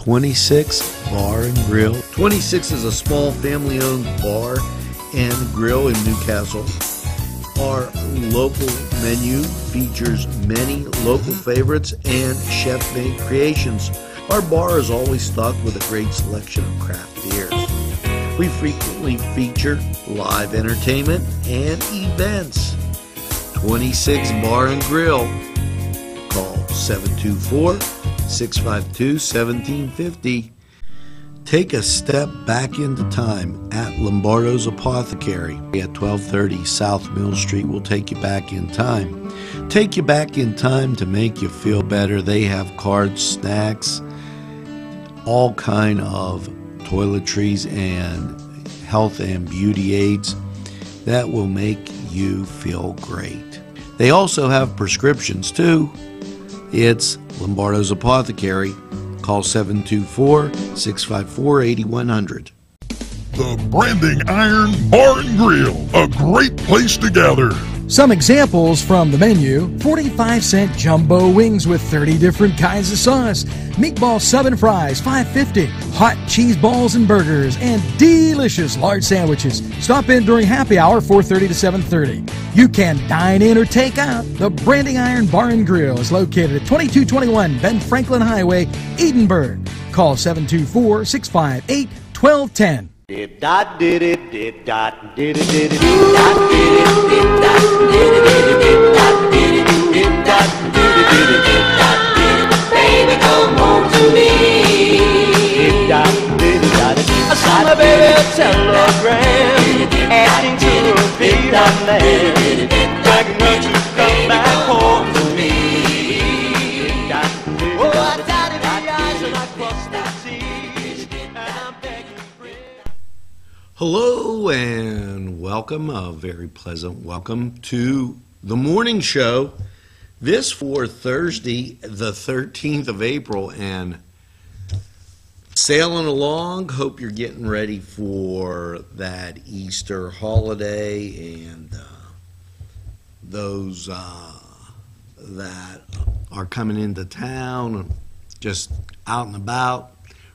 26 Bar and Grill. 26 is a small family-owned bar and grill in Newcastle. Our local menu features many local favorites and chef-made creations. Our bar is always stocked with a great selection of craft beers. We frequently feature live entertainment and events. 26 Bar and Grill. Call 724-652-1750. Take a step back into time at Lombardo's Apothecary at 1230 South Mill Street. Will take you back in time. Take you back in time to make you feel better. They have cards, snacks, all kind of toiletries and health and beauty aids that will make you feel great. They also have prescriptions too. It's Lombardo's Apothecary. Call 724-654-8100. The Branding Iron Bar and Grill, a great place to gather. Some examples from the menu: 45-cent jumbo wings with 30 different kinds of sauce, meatball sub and fries, $5.50, hot cheese balls and burgers, and delicious large sandwiches. Stop in during happy hour, 4:30 to 7:30. You can dine in or take out. The Branding Iron Bar and Grill is located at 2221 Ben Franklin Highway, Edinburgh. Call 724-658-1210. Did dot did it did dot did it did it baby come home to me. I saw my baby a telegram asking to be my man, begging her to come back home to me. Oh, I dotted the I's and I crossed the T's, and I'm begging. Hello and welcome, a very pleasant welcome to the morning show. This for Thursday, the 13th of April, and sailing along. Hope you're getting ready for that Easter holiday and those that are coming into town, just out and about.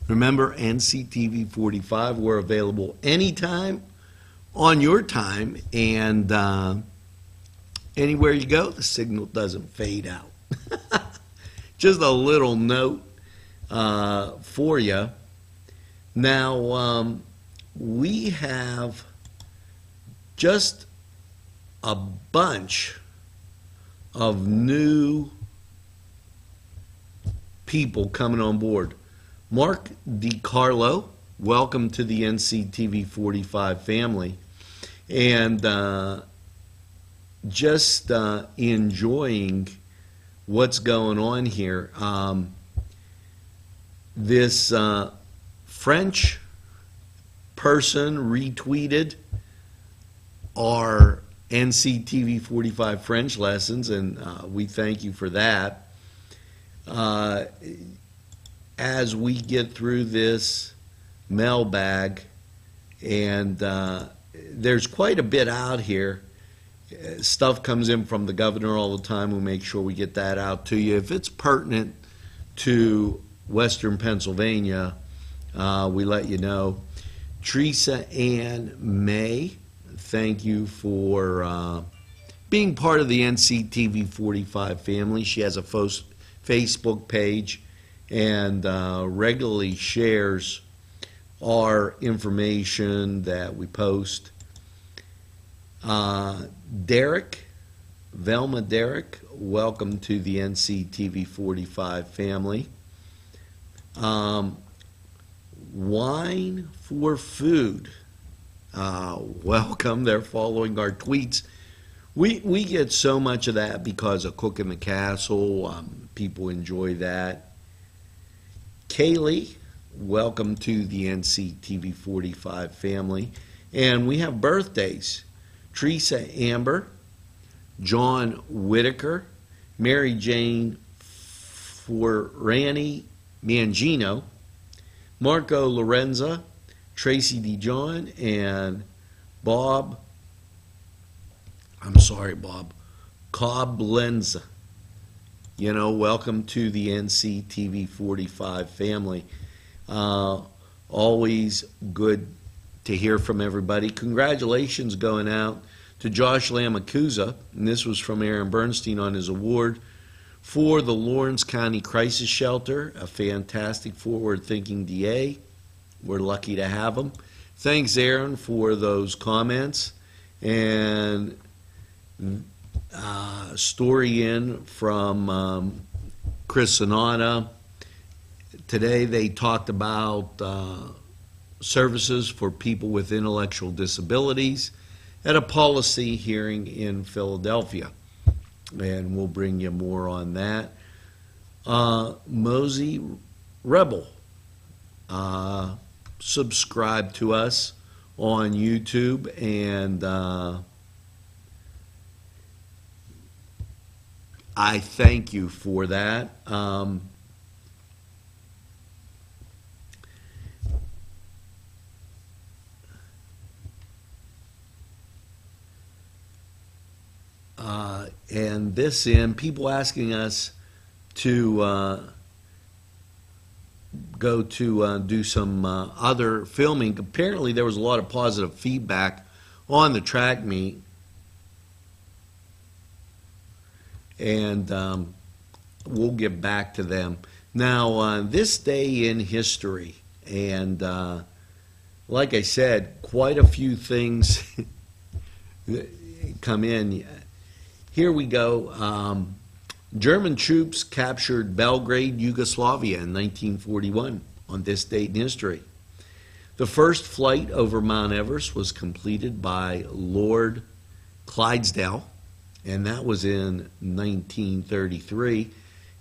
Remember, NCTV45, we're available anytime on your time, and anywhere you go, the signal doesn't fade out. Just a little note for you. Now, we have just a bunch of new people coming on board. Mark DiCarlo, welcome to the NCTV45 family, and just enjoying what's going on here. This French person retweeted our NCTV45 French lessons, and we thank you for that. As we get through this mailbag, and there's quite a bit out here. Stuff comes in from the governor all the time. We'll make sure we get that out to you. If it's pertinent to Western Pennsylvania, we let you know. Teresa Ann May, thank you for being part of the NCTV45 family. She has a Facebook page and regularly shares our information that we post. Derek, Velma Derek, welcome to the NCTV45 family. Wine for Food, welcome. They're following our tweets. We get so much of that because of Cook in the Castle. People enjoy that. Kaylee, welcome to the NCTV45 family. And we have birthdays. Teresa Amber, John Whitaker, Mary Jane Forani Mangino, Marco Lorenza, Tracy DeJohn, and Bob Coblenza. Welcome to the NCTV45 family. Always good to hear from everybody. Congratulations going out to Josh Lamacusa, and this was from Aaron Bernstein on his award for the Lawrence County Crisis Shelter, a fantastic forward-thinking DA. We're lucky to have him. Thanks, Aaron, for those comments. And story in from Chris Sonata. Today they talked about services for people with intellectual disabilities at a policy hearing in Philadelphia. And we'll bring you more on that. Mosey Rebel, subscribe to us on YouTube, and I thank you for that. And this in, people asking us to go to do some other filming. Apparently there was a lot of positive feedback on the track meet. And we'll get back to them. Now, this day in history, and like I said, quite a few things come in. Here we go. German troops captured Belgrade, Yugoslavia in 1941 on this date in history. The first flight over Mount Everest was completed by Lord Clydesdale, and that was in 1933.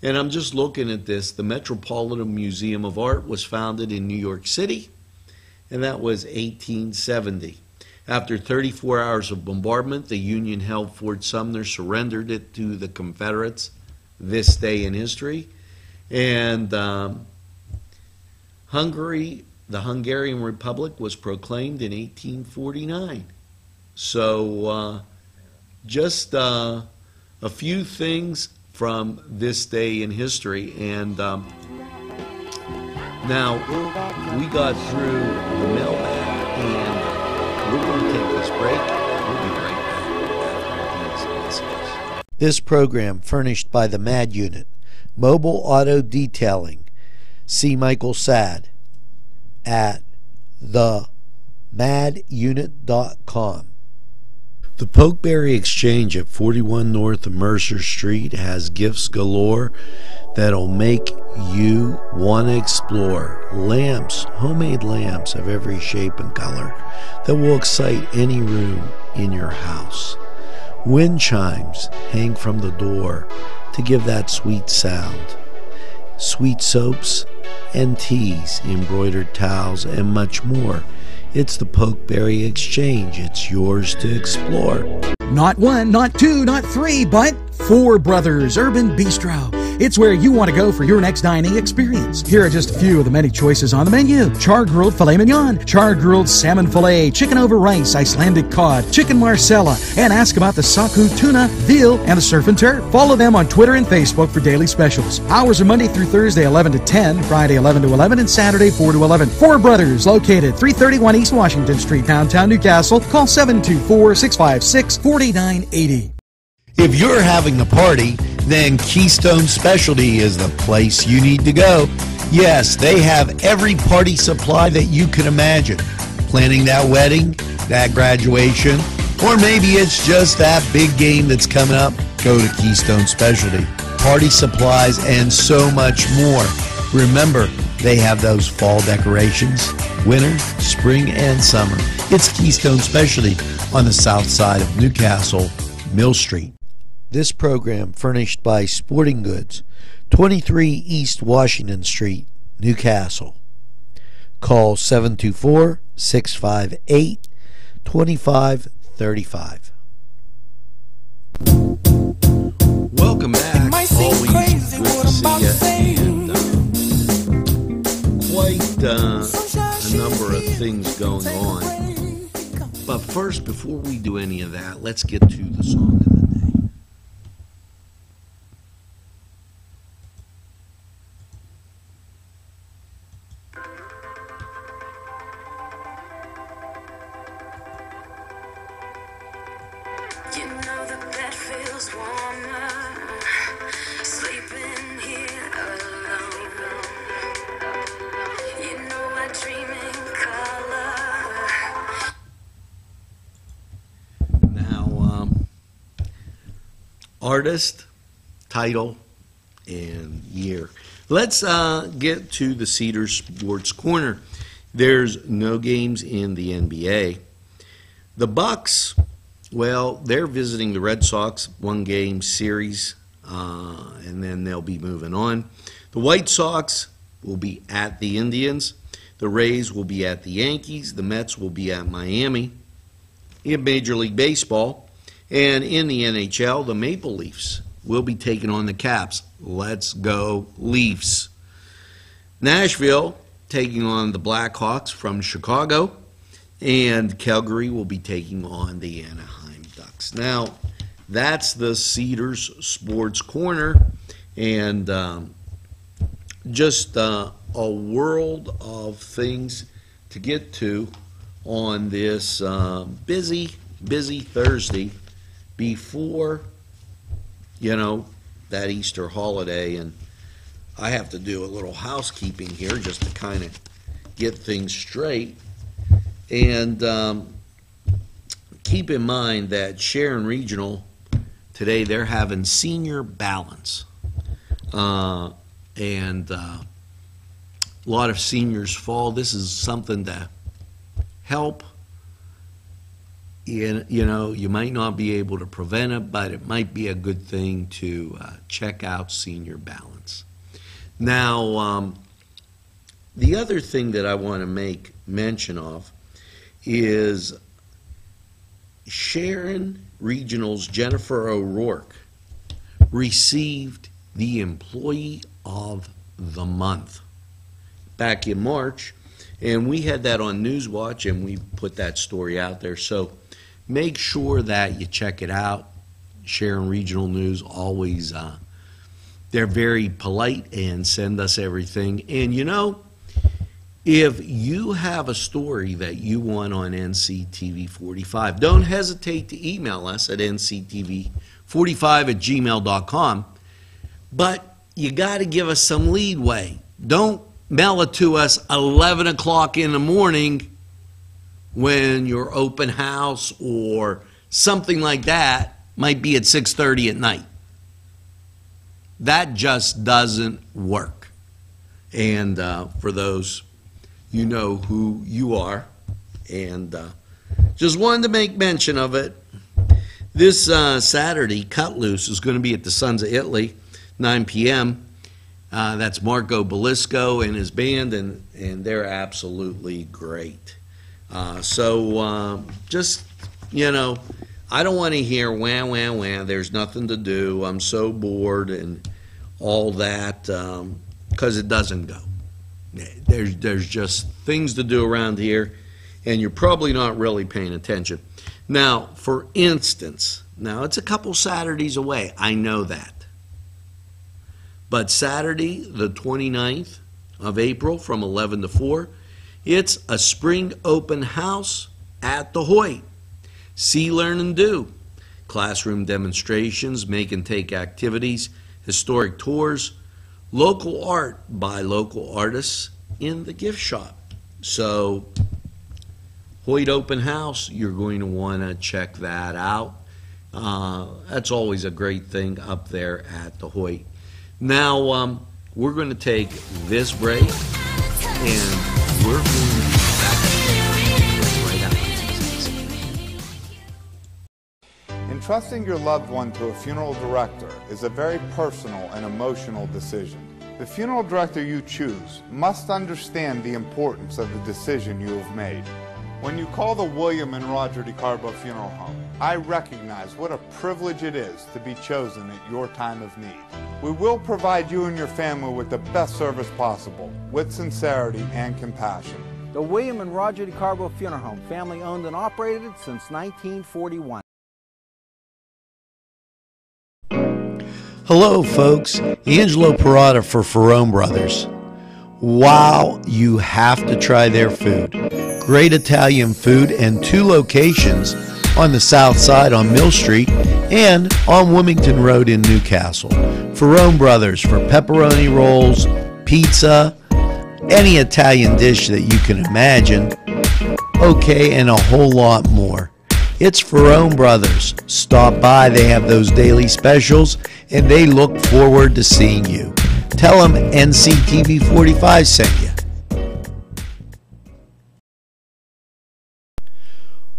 And I'm just looking at this. The Metropolitan Museum of Art was founded in New York City, and that was 1870. After 34 hours of bombardment, the Union-held Fort Sumner surrendered it to the Confederates this day in history. And Hungary, the Hungarian Republic, was proclaimed in 1849. So just a few things from this day in history. And now we got through the mailbag, and we're going to take this break. We'll be right back after these messages. This program furnished by the MAD Unit, Mobile Auto Detailing. See Michael Sad at themadunit.com. The Pokeberry Exchange at 41 North Mercer Street has gifts galore that'll make you want to explore. Lamps, homemade lamps of every shape and color that will excite any room in your house. Wind chimes hang from the door to give that sweet sound. Sweet soaps and teas, embroidered towels, and much more. It's the Pokeberry Exchange. It's yours to explore. Not one, not two, not three, but Four Brothers Urban Bistro. It's where you want to go for your next dining experience. Here are just a few of the many choices on the menu. Char-grilled filet mignon, char-grilled salmon filet, chicken over rice, Icelandic cod, chicken marsala, and ask about the saku tuna, veal, and the surf and turf. Follow them on Twitter and Facebook for daily specials. Hours are Monday through Thursday 11 to 10, Friday 11 to 11, and Saturday 4 to 11. Four Brothers, located 331 East Washington Street, downtown Newcastle. Call 724-656-4980. If you're having a party, then Keystone Specialty is the place you need to go. Yes, they have every party supply that you can imagine. Planning that wedding, that graduation, or maybe it's just that big game that's coming up, go to Keystone Specialty. Party supplies and so much more. Remember, they have those fall decorations, winter, spring, and summer. It's Keystone Specialty on the south side of Newcastle, Mill Street. This program furnished by Sporting Goods, 23 East Washington Street, Newcastle. Call 724-658-2535. Welcome back. Always good to see you. And quite a number of things going on. But first, before we do any of that, let's get to the song of the day. feels warmer, sleeping here alone. You know I dream in color. Now, artist, title, and year. Let's get to the Cedars Sports Corner. There's no games in the NBA. The Bucks, well, they're visiting the Red Sox, one-game series, and then they'll be moving on. The White Sox will be at the Indians. The Rays will be at the Yankees. The Mets will be at Miami. In Major League Baseball and in the NHL, the Maple Leafs will be taking on the Caps. Let's go Leafs. Nashville taking on the Blackhawks from Chicago, and Calgary will be taking on the Anaheim Ducks. Now, that's the Cedars Sports Corner, and just a world of things to get to on this busy Thursday before, that Easter holiday. And I have to do a little housekeeping here just to kind of get things straight. And keep in mind that Sharon Regional, today they're having senior balance. And a lot of seniors fall. This is something to help. You might not be able to prevent it, but it might be a good thing to check out senior balance. Now, the other thing that I want to make mention of is Sharon Regional's Jennifer O'Rourke received the Employee of the Month back in March, and we had that on Newswatch, and we put that story out there. So make sure that you check it out. Sharon Regional News always, they're very polite and send us everything. And if you have a story that you want on NCTV45, don't hesitate to email us at nctv45@gmail.com. But you got to give us some leadway. Don't mail it to us 11 o'clock in the morning when your open house or something like that might be at 6:30 at night. That just doesn't work. And for those, you know who you are. And just wanted to make mention of it. This Saturday, Cut Loose is going to be at the Sons of Italy, 9 p.m. That's Marco Belisco and his band, and they're absolutely great. So just, I don't want to hear wah, wah, wah, there's nothing to do, I'm so bored and all that, because it doesn't go. There's just things to do around here, and you're probably not really paying attention. Now, for instance, it's a couple Saturdays away, I know that. But Saturday, the 29th of April from 11 to 4, it's a spring open house at the Hoyt. See, learn, and do. Classroom demonstrations, make and take activities, historic tours, local art by local artists in the gift shop. So, Hoyt Open House, you're going to want to check that out. That's always a great thing up there at the Hoyt. Now, we're going to take this break, and we're going to be back right after this. Entrusting your loved one to a funeral director is a very personal and emotional decision. The funeral director you choose must understand the importance of the decision you have made. When you call the William and Roger DeCarbo Funeral Home, I recognize what a privilege it is to be chosen at your time of need. We will provide you and your family with the best service possible, with sincerity and compassion. The William and Roger DeCarbo Funeral Home, family owned and operated since 1941. Hello, folks. Angelo Parada for Ferrone Brothers. Wow, you have to try their food. Great Italian food and 2 locations on the south side on Mill Street and on Wilmington Road in Newcastle. Ferrone Brothers for pepperoni rolls, pizza, any Italian dish that you can imagine, okay, and a whole lot more. It's Ferrone Brothers. Stop by, they have those daily specials, and they look forward to seeing you. Tell them NCTV45 sent you.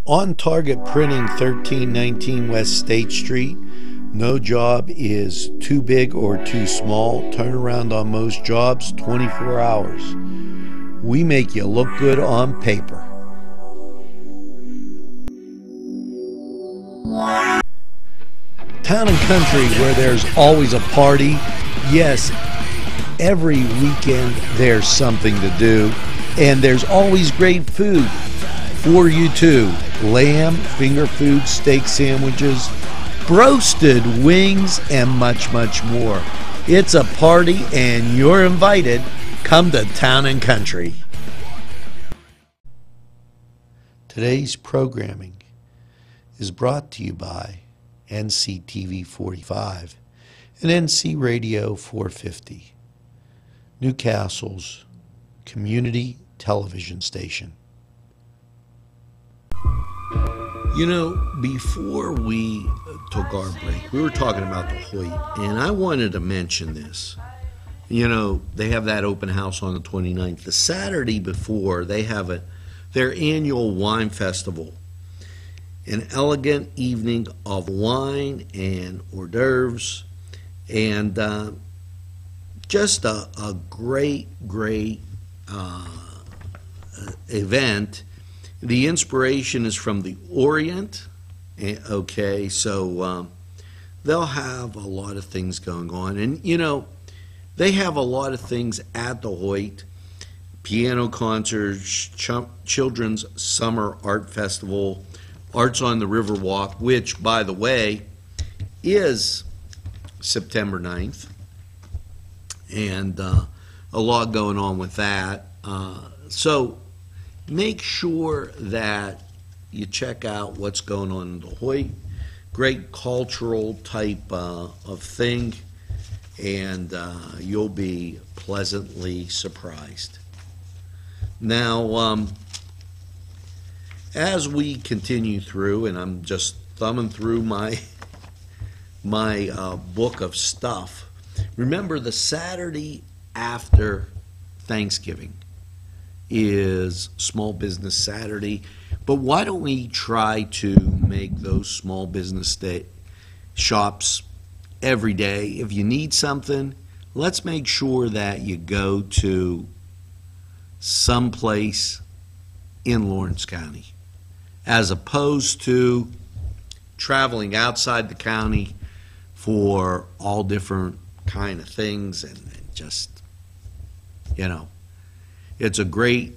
On Target Printing, 1319 West State Street. No job is too big or too small. Turnaround on most jobs, 24 hours. We make you look good on paper. Town and country where there's always a party. Yes, every weekend there's something to do. And there's always great food for you too. Lamb, finger food, steak sandwiches, roasted wings, and much, much more. It's a party and you're invited. Come to Town and Country. Today's programming is brought to you by NCTV45 and NC Radio 450, Newcastle's community television station. You know, before we took our break, we were talking about the Hoyt, and I wanted to mention this. You know, they have that open house on the 29th. The Saturday before, they have their annual wine festival. An elegant evening of wine and hors d'oeuvres, and just a great event. The inspiration is from the Orient, okay, so they'll have a lot of things going on. And, you know, they have a lot of things at the Hoyt: piano concerts, children's summer art festival, Arts on the Riverwalk, which, by the way, is September 9th, and a lot going on with that. So make sure that you check out what's going on in the Hoyt. Great cultural type of thing, and you'll be pleasantly surprised. Now, as we continue through, and I'm just thumbing through my book of stuff, remember the Saturday after Thanksgiving is Small Business Saturday, but why don't we try to make those small business shops every day? If you need something, let's make sure that you go to someplace in Lawrence County, as opposed to traveling outside the county for all different kind of things, and just, you know, it's a great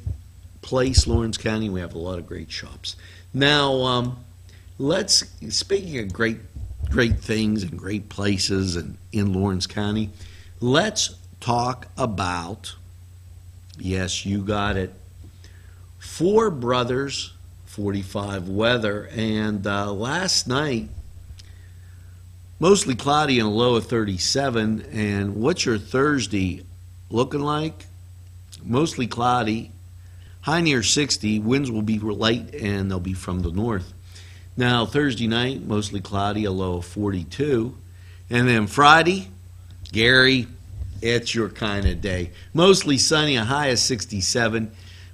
place, Lawrence County. We have a lot of great shops. Now, speaking of great things and great places in Lawrence County, let's talk about, yes, you got it, Four Brothers 45 weather. And last night, mostly cloudy and a low of 37. And what's your Thursday looking like? Mostly cloudy, high near 60. Winds will be light and they'll be from the north. Now, Thursday night, mostly cloudy, a low of 42. And then Friday, Gary, it's your kind of day. Mostly sunny, a high of 67.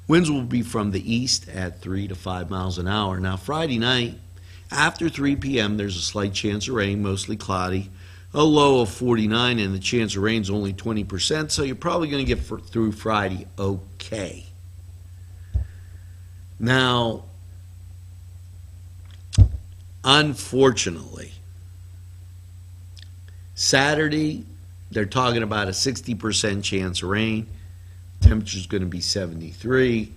Winds will be from the east at 3 to 5 miles an hour. Now, Friday night, after 3 p.m., there's a slight chance of rain, mostly cloudy, a low of 49, and the chance of rain is only 20%, so you're probably going to get through Friday okay. Now, unfortunately, Saturday, they're talking about a 60% chance of rain. Temperature's going to be 73.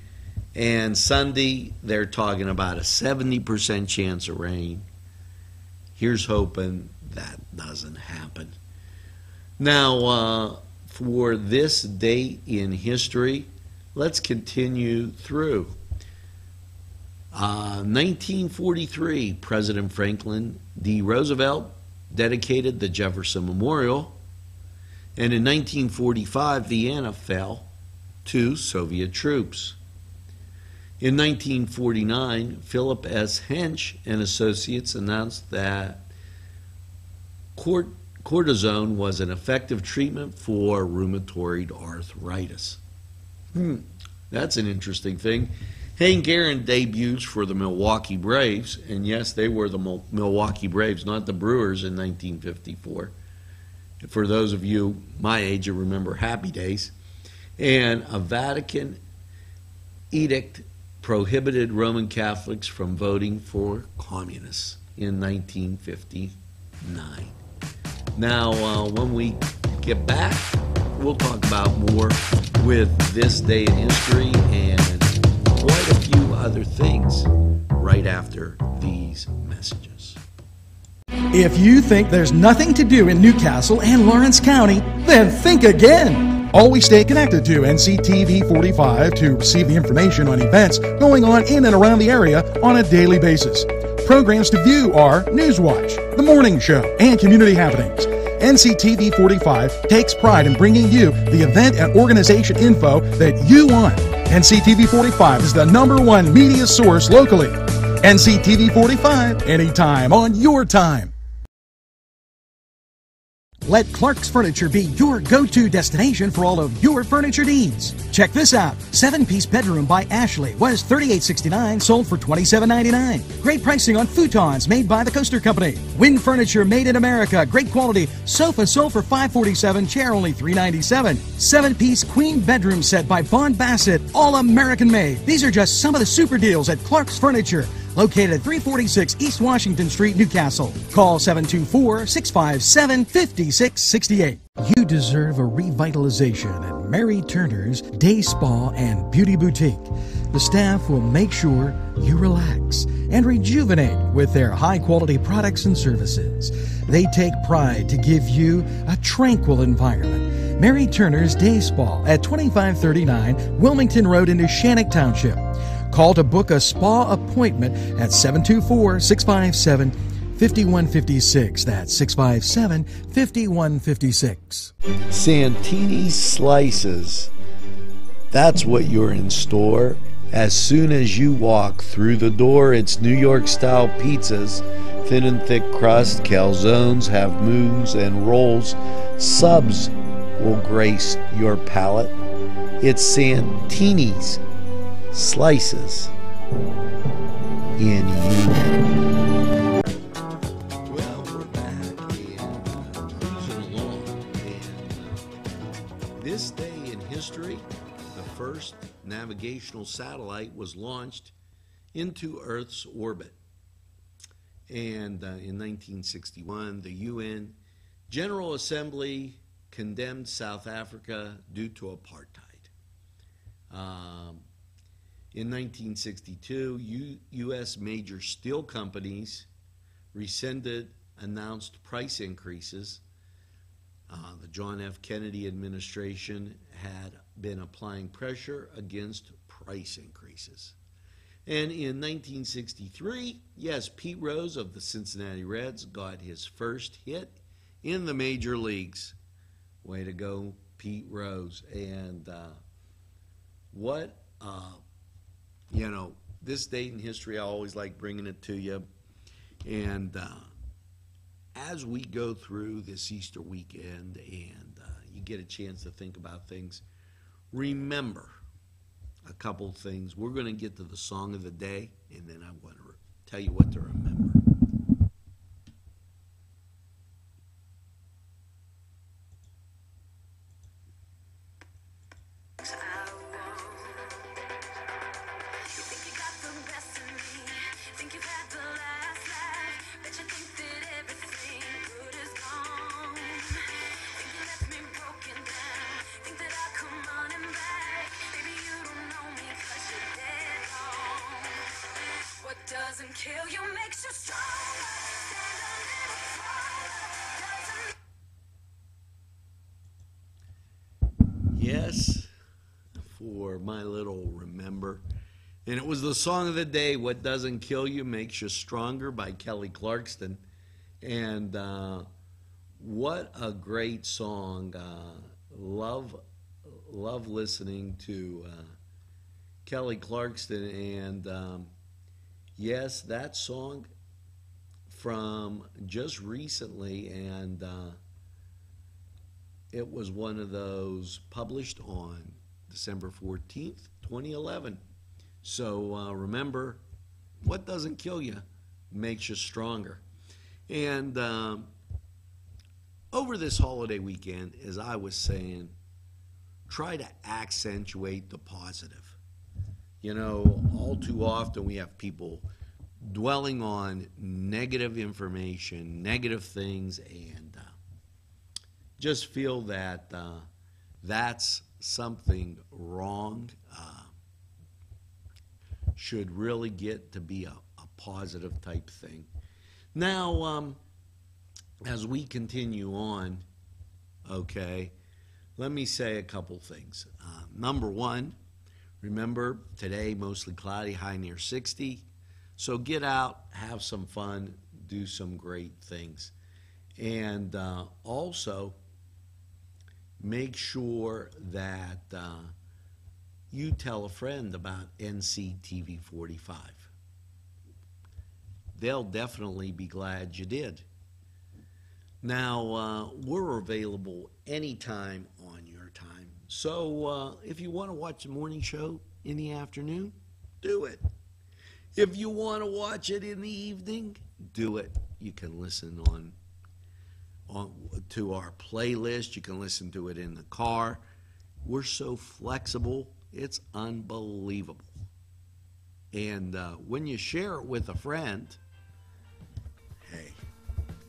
And Sunday, they're talking about a 70% chance of rain. Here's hoping that doesn't happen. Now, for this date in history, let's continue through. 1943, President Franklin D. Roosevelt dedicated the Jefferson Memorial, and in 1945, Vienna fell to Soviet troops. In 1949, Philip S. Hench and Associates announced that cortisone was an effective treatment for rheumatoid arthritis. That's an interesting thing. Hank Aaron debuts for the Milwaukee Braves, and yes, they were the Milwaukee Braves, not the Brewers in 1954. For those of you my age who remember Happy Days. And a Vatican edict prohibited Roman Catholics from voting for communists in 1959. Now, when we get back, we'll talk about more with this day in history and quite a few other things right after these messages. If you think there's nothing to do in Newcastle and Lawrence County, then think again. Always stay connected to NCTV45 to receive the information on events going on in and around the area on a daily basis. Programs to view are Newswatch, The Morning Show, and Community Happenings. NCTV45 takes pride in bringing you the event and organization info that you want. NCTV45 is the #1 media source locally. NCTV45, anytime on your time. Let Clark's Furniture be your go-to destination for all of your furniture needs. Check this out. 7-piece bedroom by Ashley was $38.69, sold for $27.99. Great pricing on futons made by the Coaster Company. Wing furniture made in America. Great quality. Sofa sold for $547, chair only $397. 7-piece queen bedroom set by Vaughn Bassett, all American made. These are just some of the super deals at Clark's Furniture, located at 346 East Washington Street, Newcastle. Call 724-657-5668. You deserve a revitalization at Mary Turner's Day Spa and Beauty Boutique. The staff will make sure you relax and rejuvenate with their high-quality products and services. They take pride to give you a tranquil environment. Mary Turner's Day Spa at 2539 Wilmington Road in Shannock Township. Call to book a spa appointment at 724-657-5156. That's 657-5156. Santini's Slices. That's what you're in store. As soon as you walk through the door, it's New York-style pizzas, thin and thick crust, calzones, half moons, and rolls. Subs will grace your palate. It's Santini's Slices in you. Well, we're back and cruising along. And this day in history, the first navigational satellite was launched into Earth's orbit. And in 1961, the UN General Assembly condemned South Africa due to apartheid. In 1962, U.S. major steel companies rescinded announced price increases. The John F. Kennedy administration had been applying pressure against price increases. And in 1963, yes, Pete Rose of the Cincinnati Reds got his first hit in the major leagues. Way to go, Pete Rose. And this date in history, I always like bringing it to you. And as we go through this Easter weekend and you get a chance to think about things, remember a couple things. We're going to get to the song of the day, and then I want to tell you what to remember. Doesn't kill you, makes you stronger. Stand a little taller. Yes, for my little remember, And it was the song of the day, What Doesn't Kill You Makes You Stronger by Kelly Clarkson. And what a great song. Love listening to Kelly Clarkson. And yes, that song from just recently, and it was one of those published on December 14th, 2011. So remember, what doesn't kill you makes you stronger. And over this holiday weekend, as I was saying, try to accentuate the positive. You know, all too often we have people dwelling on negative information, negative things, and just feel that that's something wrong. Should really get to be a positive type thing. Now, as we continue on, okay, let me say a couple things. Number one, remember today mostly cloudy, high near 60. So get out, have some fun, do some great things. And also make sure that you tell a friend about NCTV45. They'll definitely be glad you did. Now, we're available anytime on your time. So if you want to watch the morning show in the afternoon, do it. If you want to watch it in the evening, do it. You can listen on to our playlist. You can listen to it in the car. We're so flexible. It's unbelievable. And when you share it with a friend, hey,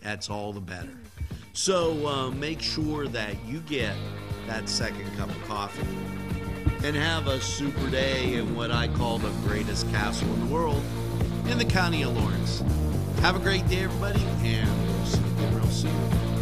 that's all the better. So make sure that you get that second cup of coffee and have a super day in what I call the greatest castle in the world in the county of Lawrence. Have a great day, everybody, and we'll see you again real soon.